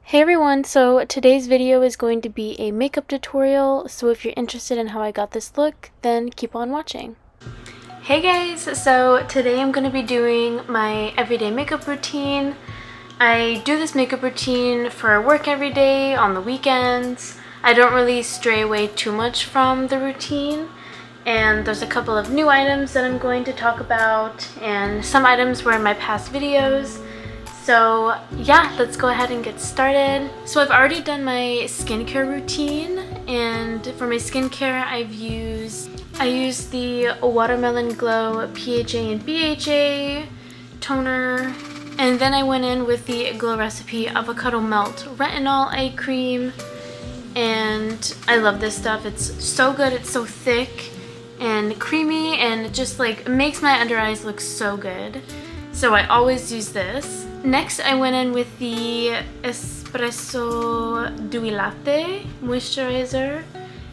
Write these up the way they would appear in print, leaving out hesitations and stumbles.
Hey everyone, so today's video is going to be a makeup tutorial, so if you're interested in how I got this look, then keep on watching. Hey guys, so today I'm going to be doing my everyday makeup routine. I do this makeup routine for work every day, on the weekends. I don't really stray away too much from the routine, and there's a couple of new items that I'm going to talk about, and some items were in my past videos. So yeah, let's go ahead and get started. So I've already done my skincare routine, and for my skincare I used the Watermelon Glow PHA and BHA toner, and then I went in with the Glow Recipe Avocado Melt Retinol Eye Cream, and I love this stuff. It's so good. It's so thick and creamy, and it just like makes my under eyes look so good. So I always use this. Next, I went in with the Espresso Dewy Latte Moisturizer,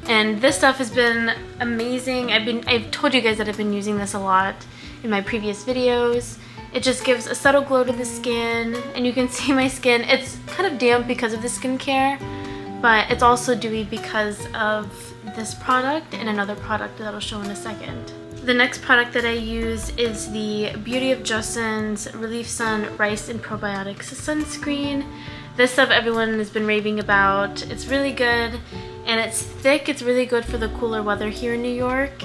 and this stuff has been amazing. I've told you guys that I've been using this a lot in my previous videos. It just gives a subtle glow to the skin, and you can see my skin. It's kind of damp because of the skincare, but it's also dewy because of this product and another product that I'll show in a second. The next product that I use is the Beauty of Joseon's Relief Sun Rice and Probiotics Sunscreen. This stuff everyone has been raving about. It's really good, and it's thick. It's really good for the cooler weather here in New York,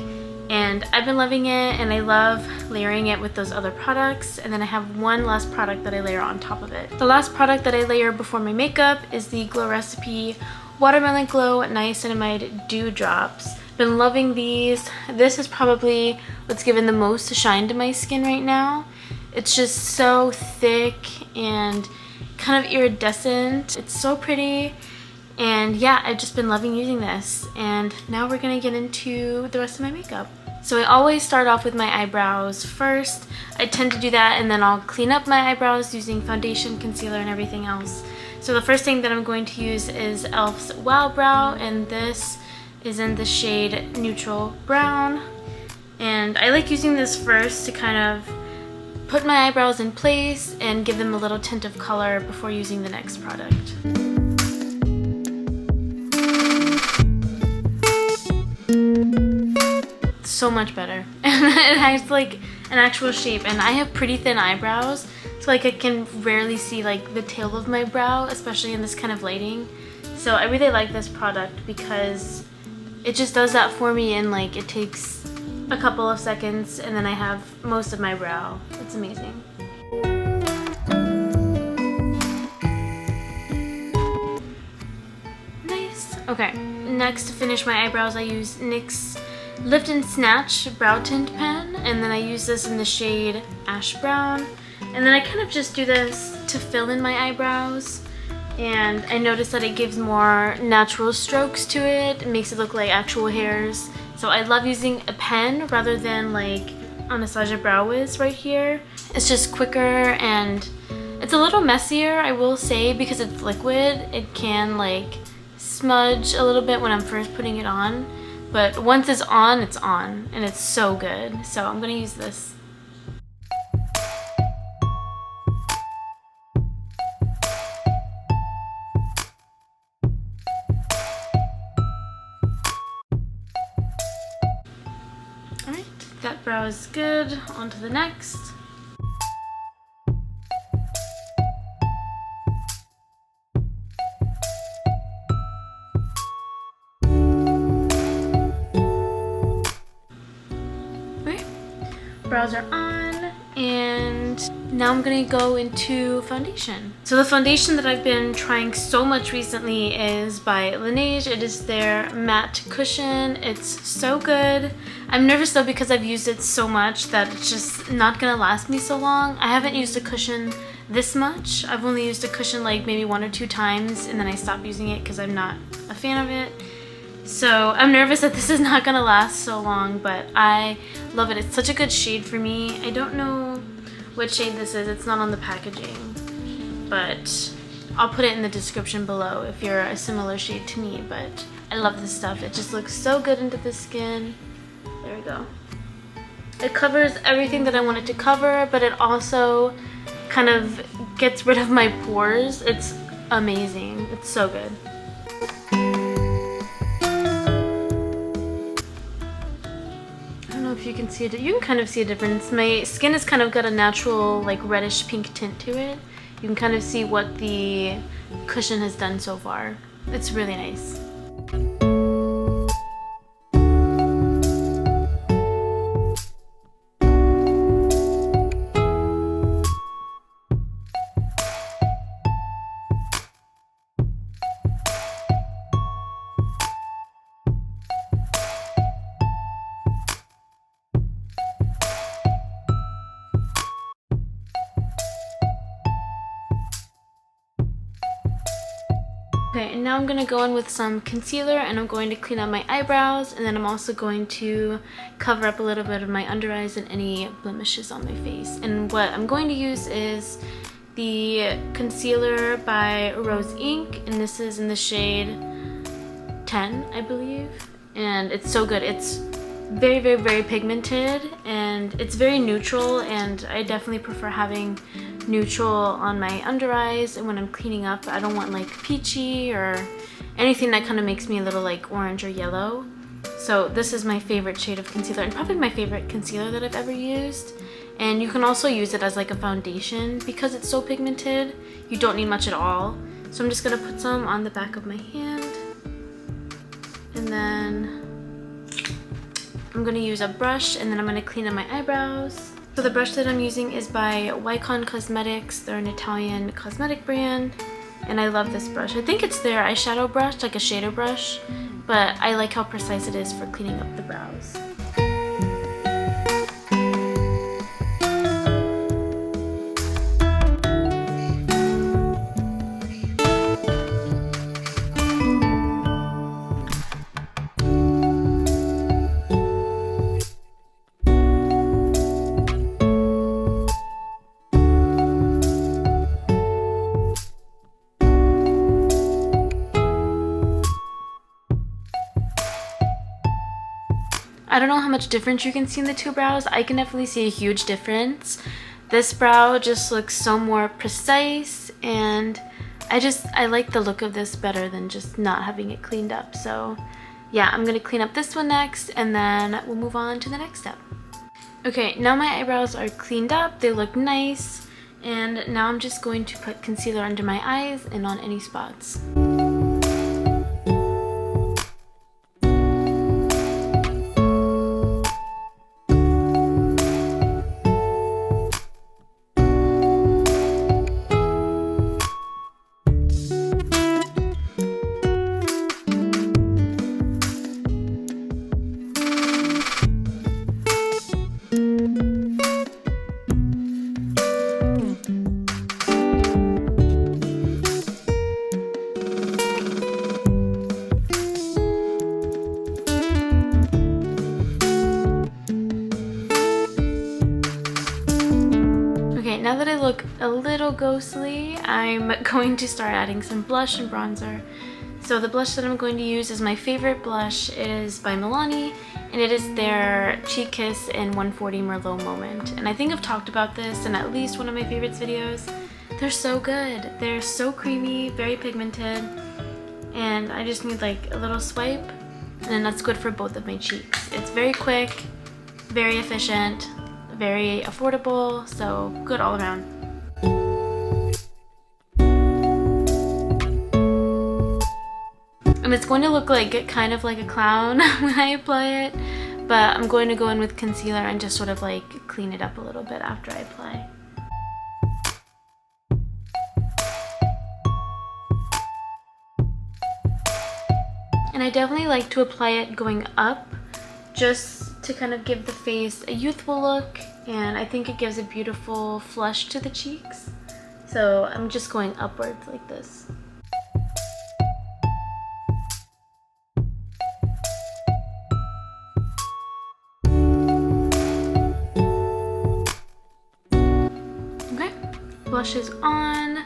and I've been loving it, and I love layering it with those other products. And then I have one last product that I layer on top of it. The last product that I layer before my makeup is the Glow Recipe Watermelon Glow Niacinamide Dew Drops. Been loving these. This is probably what's given the most shine to my skin right now. It's just so thick and kind of iridescent. It's so pretty, and yeah, I've just been loving using this. And now we're gonna get into the rest of my makeup. So I always start off with my eyebrows first. I tend to do that, and then I'll clean up my eyebrows using foundation, concealer, and everything else. So the first thing that I'm going to use is e.l.f.'s Wow Brow, and this is in the shade Neutral Brown. And I like using this first to kind of put my eyebrows in place and give them a little tint of color before using the next product. So much better. And it has like an actual shape, and I have pretty thin eyebrows, so like I can rarely see like the tail of my brow, especially in this kind of lighting. So I really like this product because it just does that for me, and like it takes a couple of seconds and then I have most of my brow. It's amazing. Nice. Okay, next to finish my eyebrows I use NYX's Lift and Snatch Brow Tint Pen, and then I use this in the shade Ash Brown. And then I kind of just do this to fill in my eyebrows, and I noticed that it gives more natural strokes to it. It makes it look like actual hairs. So I love using a pen rather than like Anastasia Brow Wiz right here. It's just quicker, and it's a little messier, I will say, because it's liquid. It can like smudge a little bit when I'm first putting it on, but once it's on, and it's so good. So I'm gonna use this. Alright, that brow is good. On to the next. Okay, brows are on, and now I'm gonna go into foundation. So the foundation that I've been trying so much recently is by LANEIGE. It is their matte cushion. It's so good. I'm nervous though because I've used it so much that it's just not gonna last me so long. I haven't used a cushion this much. I've only used a cushion like maybe 1 or 2 times, and then I stopped using it because I'm not a fan of it. So I'm nervous that this is not gonna last so long, but I love it. It's such a good shade for me. I don't know what shade this is. It's not on the packaging, but I'll put it in the description below if you're a similar shade to me. But I love this stuff. It just looks so good into the skin. There we go. It covers everything that I want it to cover, but it also kind of gets rid of my pores. It's amazing. It's so good. I don't know if you can see it. You can kind of see a difference. My skin has kind of got a natural like reddish pink tint to it. You can kind of see what the cushion has done so far. It's really nice. Okay, and now I'm going to go in with some concealer and I'm going to clean up my eyebrows, and then I'm also going to cover up a little bit of my under eyes and any blemishes on my face. And what I'm going to use is the concealer by Rose Inc, and this is in the shade 10, I believe. And it's so good. It's very pigmented and it's very neutral, and I definitely prefer having neutral on my under eyes, and when I'm cleaning up I don't want like peachy or anything that kind of makes me a little like orange or yellow. So this is my favorite shade of concealer, and probably my favorite concealer that I've ever used. And you can also use it as like a foundation because it's so pigmented. You don't need much at all. So I'm just gonna put some on the back of my hand, and then I'm gonna use a brush, and then I'm gonna clean up my eyebrows. So the brush that I'm using is by WYCON Cosmetics. They're an Italian cosmetic brand, and I love this brush. I think it's their eyeshadow brush, like a shader brush, but I like how precise it is for cleaning up the brows. I don't know how much difference you can see in the two brows. I can definitely see a huge difference. This brow just looks so more precise, and I like the look of this better than just not having it cleaned up. So yeah, I'm gonna clean up this one next, and then we'll move on to the next step. Okay, now my eyebrows are cleaned up, they look nice, and now I'm just going to put concealer under my eyes and on any spots. Now that I look a little ghostly, I'm going to start adding some blush and bronzer. So the blush that I'm going to use is my favorite blush. It is by Milani, and it is their Cheek Kiss in 140 Merlot Moment. And I think I've talked about this in at least one of my favorites videos. They're so good. They're so creamy, very pigmented, and I just need like a little swipe, and that's good for both of my cheeks. It's very quick, very efficient, very affordable, so good all around. And it's going to look like kind of like a clown when I apply it, but I'm going to go in with concealer and just sort of like clean it up a little bit after I apply. And I definitely like to apply it going up, just to kind of give the face a youthful look, and I think it gives a beautiful flush to the cheeks. So I'm just going upwards like this. Okay, blush is on,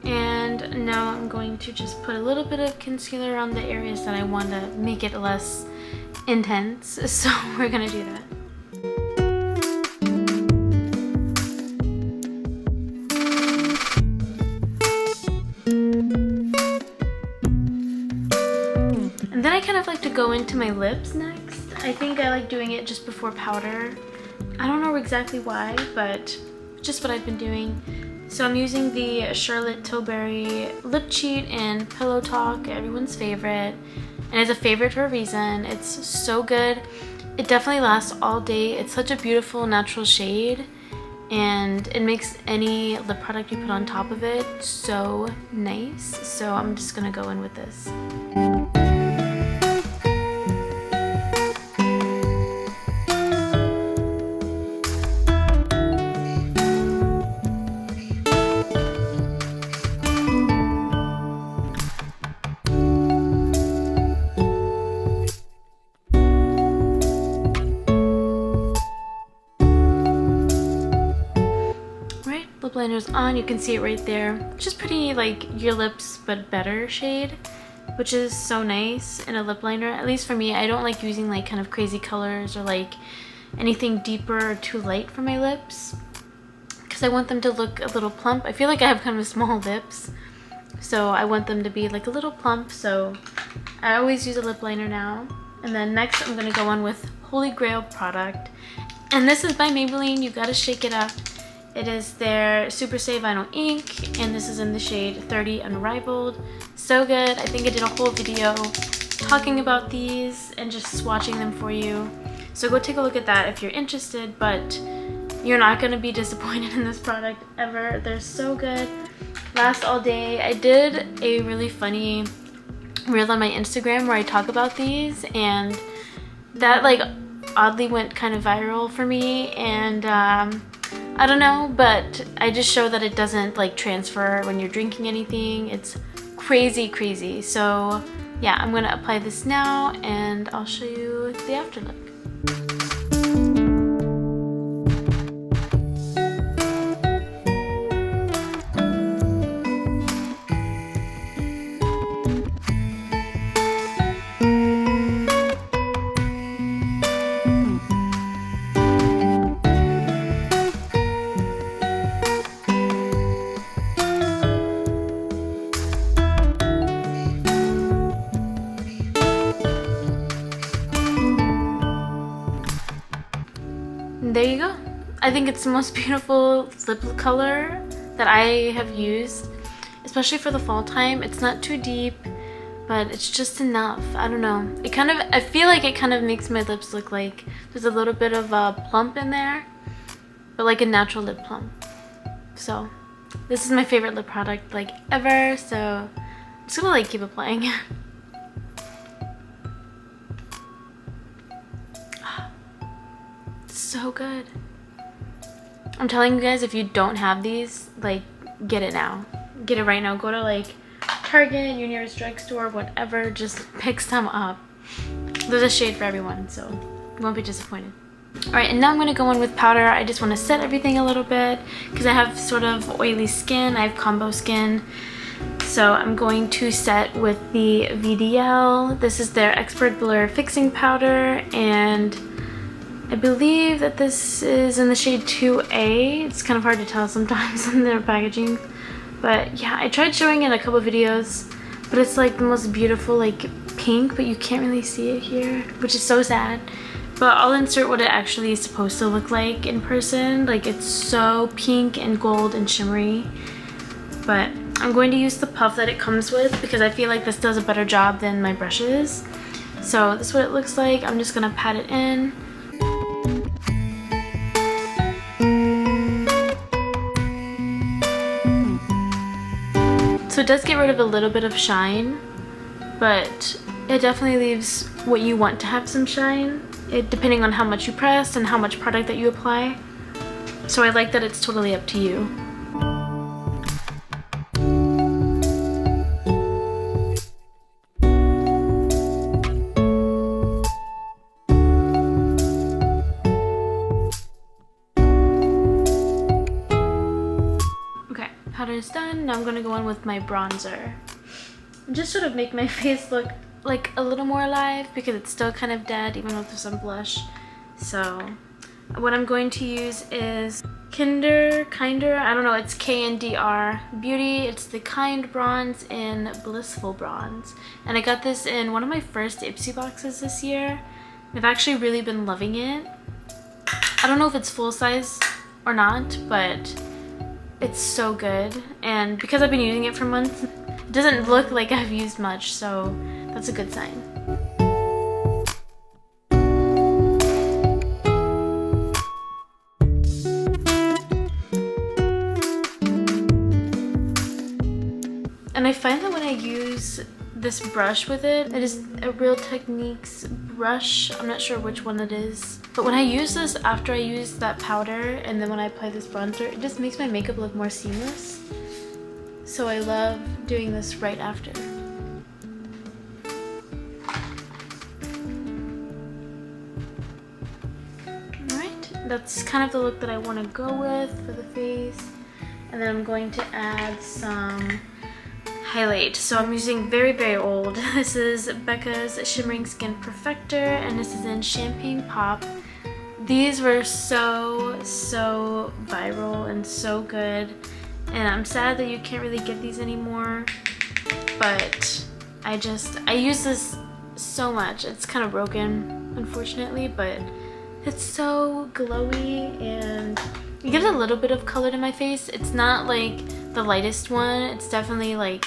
and now I'm going to just put a little bit of concealer on the areas that I want to make it less intense, so we're gonna do that. then I kind of like to go into my lips next. I think I like doing it just before powder. I don't know exactly why, but just what I've been doing. So I'm using the Charlotte Tilbury Lip Cheat and Pillow Talk, everyone's favorite. And it's a favorite for a reason. It's so good. It definitely lasts all day. It's such a beautiful natural shade. And it makes any lip product you put on top of it so nice. So I'm just gonna go in with this. Lip liner's on, you can see it right there. It's just pretty like your lips but better shade, which is so nice in a lip liner. At least for me, I don't like using like kind of crazy colors or like anything deeper or too light for my lips because I want them to look a little plump. I feel like I have kind of small lips, so I want them to be like a little plump, so I always use a lip liner now. And then next I'm gonna go on with Holy Grail product, and this is by Maybelline. You gotta shake it up. It is their Super Stay Vinyl Ink, and this is in the shade 30 Unrivaled. So good. I think I did a whole video talking about these and just swatching them for you. So go take a look at that if you're interested, but you're not going to be disappointed in this product ever. They're so good. Last all day. I did a really funny reel on my Instagram where I talk about these, and that like oddly went kind of viral for me, and I don't know, but I just show that it doesn't like transfer when you're drinking anything. It's crazy, crazy. So yeah, I'm gonna apply this now and I'll show you the after look. There you go. I think it's the most beautiful lip color that I have used, especially for the fall time. It's not too deep, but it's just enough. I don't know. It kind of, I feel like it kind of makes my lips look like there's a little bit of a plump in there, but like a natural lip plump. So this is my favorite lip product like ever, so I'm just gonna like keep applying it. So good. I'm telling you guys, if you don't have these, like, get it now. Get it right now. Go to like Target, your nearest drugstore, whatever, just pick some up. There's a shade for everyone, so you won't be disappointed. Alright, and now I'm going to go in with powder. I just want to set everything a little bit because I have sort of oily skin. I have combo skin. So I'm going to set with the VDL. This is their Expert Blur Fixing Powder, and I believe that this is in the shade 2A. It's kind of hard to tell sometimes in their packaging. But yeah, I tried showing it in a couple videos, but it's like the most beautiful like pink, but you can't really see it here, which is so sad. But I'll insert what it actually is supposed to look like in person. Like, it's so pink and gold and shimmery. But I'm going to use the puff that it comes with because I feel like this does a better job than my brushes. So this is what it looks like. I'm just gonna pat it in. So it does get rid of a little bit of shine, but it definitely leaves what you want to have some shine, depending on how much you press and how much product that you apply. So I like that it's totally up to you. Powder is done. Now I'm gonna go in with my bronzer and just sort of make my face look like a little more alive because it's still kind of dead even with some blush. So What I'm going to use is Kinder, I don't know, it's KNDR Beauty. It's the Kind Bronze in Blissful Bronze. And I got this in one of my first Ipsy boxes this year. I've actually really been loving it. I don't know if it's full size or not, but it's so good. And because I've been using it for months, it doesn't look like I've used much, so that's a good sign. And I find that when I use this brush with it, it is a Real Techniques brush. I'm not sure which one it is. But when I use this after I use that powder and then when I apply this bronzer, it just makes my makeup look more seamless. So I love doing this right after. Alright, that's kind of the look that I want to go with for the face. And then I'm going to add some highlight. So I'm using very old. This is Becca's Shimmering Skin Perfector, and this is in Champagne Pop. These were so viral and so good, and I'm sad that you can't really get these anymore, but I use this so much. It's kind of broken, unfortunately, but it's so glowy and it gives a little bit of color to my face. It's not like the lightest one. It's definitely like,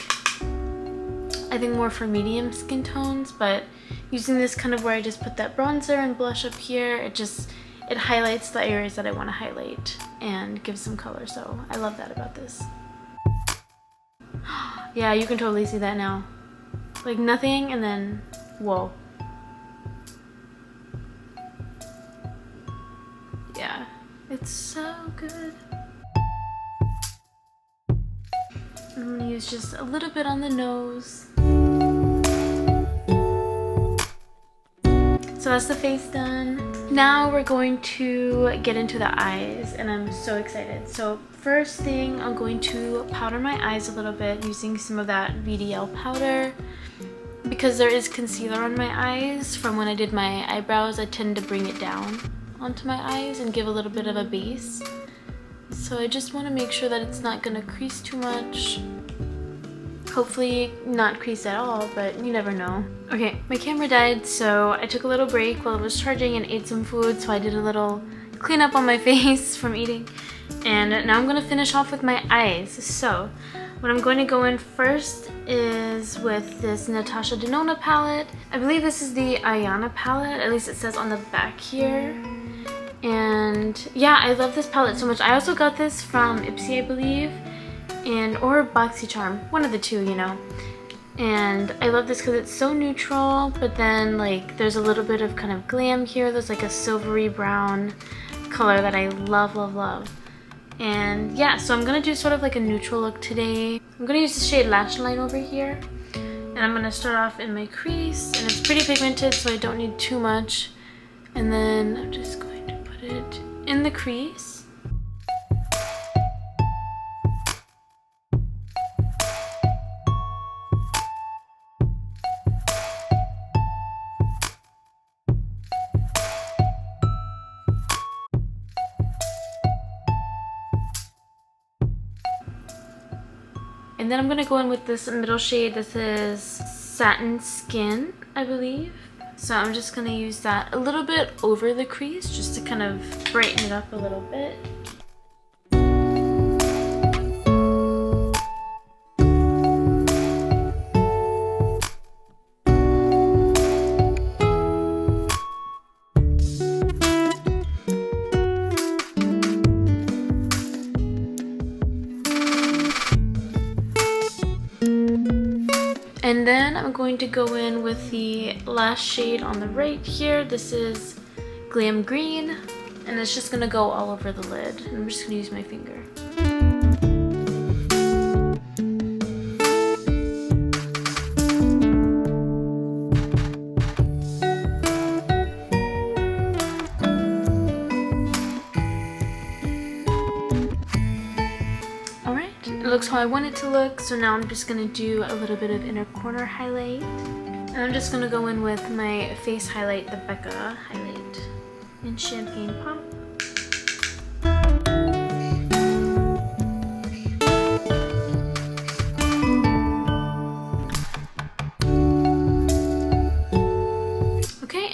I think more for medium skin tones, but using this kind of where I just put that bronzer and blush up here, it highlights the areas that I want to highlight and gives some color, so I love that about this. Yeah, you can totally see that now. Like nothing and then, whoa. Yeah, it's so good. I'm gonna use just a little bit on the nose. So that's the face done. Now we're going to get into the eyes, and I'm so excited. So first thing, I'm going to powder my eyes a little bit using some of that VDL powder. Because there is concealer on my eyes from when I did my eyebrows, I tend to bring it down onto my eyes and give a little bit of a base. So I just want to make sure that it's not going to crease too much. Hopefully not crease at all, but you never know. Okay, my camera died, so I took a little break while it was charging and ate some food, so I did a little cleanup on my face from eating. And now I'm going to finish off with my eyes. So what I'm going to go in first is with this Natasha Denona palette. I believe this is the Ayana palette, at least it says on the back here. And yeah, I love this palette so much. I also got this from Ipsy, I believe, or BoxyCharm, one of the two, you know. And I love this because it's so neutral, but then like there's a little bit of kind of glam here. There's like a silvery brown color that I love. And yeah, so I'm gonna do sort of like a neutral look today. I'm gonna use the shade Lash Line over here, and I'm gonna start off in my crease, and it's pretty pigmented, so I don't need too much. And then I'm just going to put it in the crease. And then I'm going to go in with this middle shade. This is Satin Skin, I believe. So I'm just going to use that a little bit over the crease just to kind of brighten it up a little bit. And then I'm going to go in with the last shade on the right here. This is Glam Green, and it's just gonna go all over the lid. And I'm just gonna use my finger. It looks how I want it to look, so now I'm just going to do a little bit of inner corner highlight. And I'm just going to go in with my face highlight, the Becca highlight in Champagne Pop.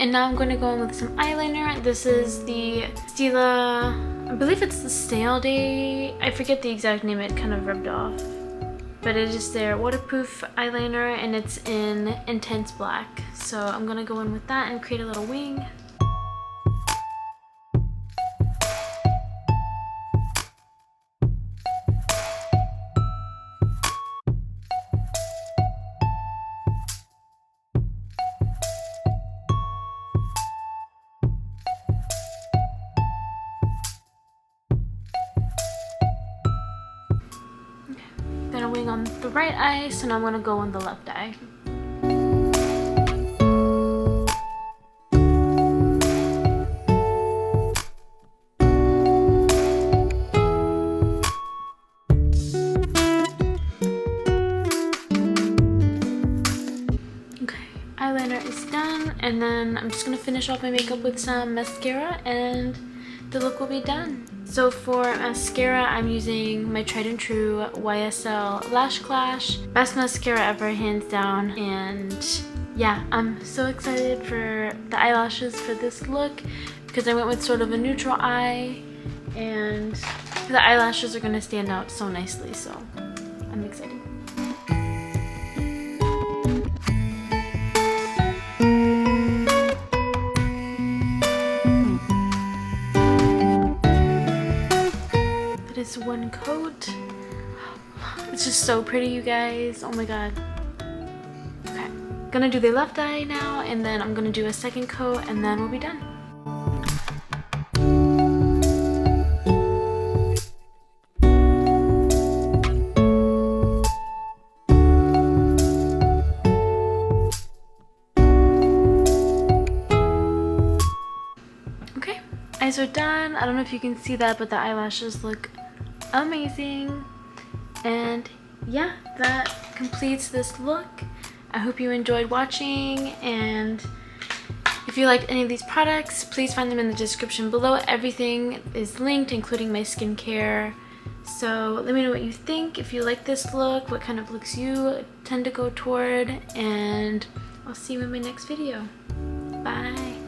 and now I'm going to go in with some eyeliner. This is the Stila, I believe it's the Stale Day. I forget the exact name, it kind of rubbed off. But it is their waterproof eyeliner and it's in Intense Black. So I'm going to go in with that and create a little wing. Got a wing on the right eye, so now I'm going to go on the left eye. Okay, eyeliner is done, and then I'm just going to finish off my makeup with some mascara and the look will be done. So for mascara, I'm using my tried and true YSL Lash Clash. Best mascara ever, hands down. And yeah, I'm so excited for the eyelashes for this look because I went with sort of a neutral eye and the eyelashes are going to stand out so nicely, so I'm excited. This one coat, it's just so pretty, you guys. Oh my god. Okay, gonna do the left eye now, and then I'm gonna do a second coat, and then we'll be done. Okay, eyes are done. I don't know if you can see that, but the eyelashes look amazing. And yeah, that completes this look. I hope you enjoyed watching, and if you liked any of these products, please find them in the description below. Everything is linked, including my skincare. So let me know what you think, if you like this look, what kind of looks you tend to go toward, and I'll see you in my next video. Bye.